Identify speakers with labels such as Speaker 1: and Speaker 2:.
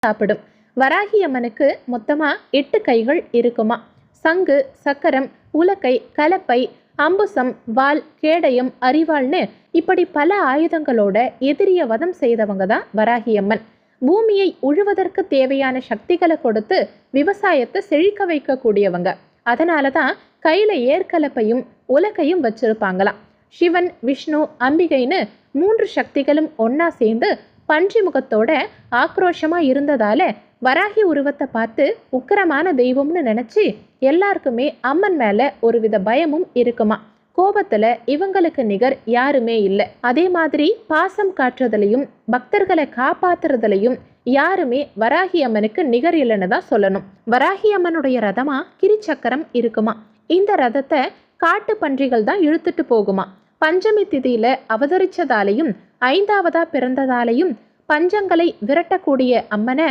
Speaker 1: சாப்பிடும். வராகி அம்மனுக்கு மொத்தமா 8 கைகள் இருக்குமா. சங்கு, சக்கரம், உலக்கை, கலப்பை, அம்புசம், வாள், கேடயம், அரிவாள்னு இப்படி பல ஆயுதங்களோட எதிரிய வதம் செய்தவங்க தான் வராகி அம்மன். பூமியை உழுவதற்கு தேவையான சக்திகளை கொடுத்து விவசாயத்தை செழிக்க வைக்க கூடியவங்க. அதனாலதான் கையில ஏற்கலப்பையும் உலக்கையும் வச்சிருப்பாங்களாம். சிவன், விஷ்ணு, அம்பிகைன்னு 3 சக்திகளும் ஒன்னா சேர்ந்து பன்றி முகத்தோட ஆக்ரோஷமா இருந்ததால வராகி உருவத்தை பார்த்து உக்கிரமான தெய்வம்னு நினைச்சு எல்லாருக்குமே அம்மன் மேல ஒருவித பயமும் இருக்குமா. கோபத்துல இவங்களுக்கு நிகர் யாருமே இல்லை. அதே மாதிரி பாசம் காட்டுறதுலையும் பக்தர்களை காப்பாத்துறதுலையும் யாருமே வராகி அம்மனுக்கு நிகர் இல்லைன்னு தான் சொல்லணும். வராகி அம்மனுடைய ரதமா கிரிச்சக்கரம் இருக்குமா. இந்த ரதத்தை காட்டு பன்றிகள் தான் இழுத்துட்டு போகுமா. பஞ்சமி திதியில அவதரிச்சதாலையும் 5ஆவதா பிறந்ததாலையும் பஞ்சங்களை விரட்டக்கூடிய அம்மனை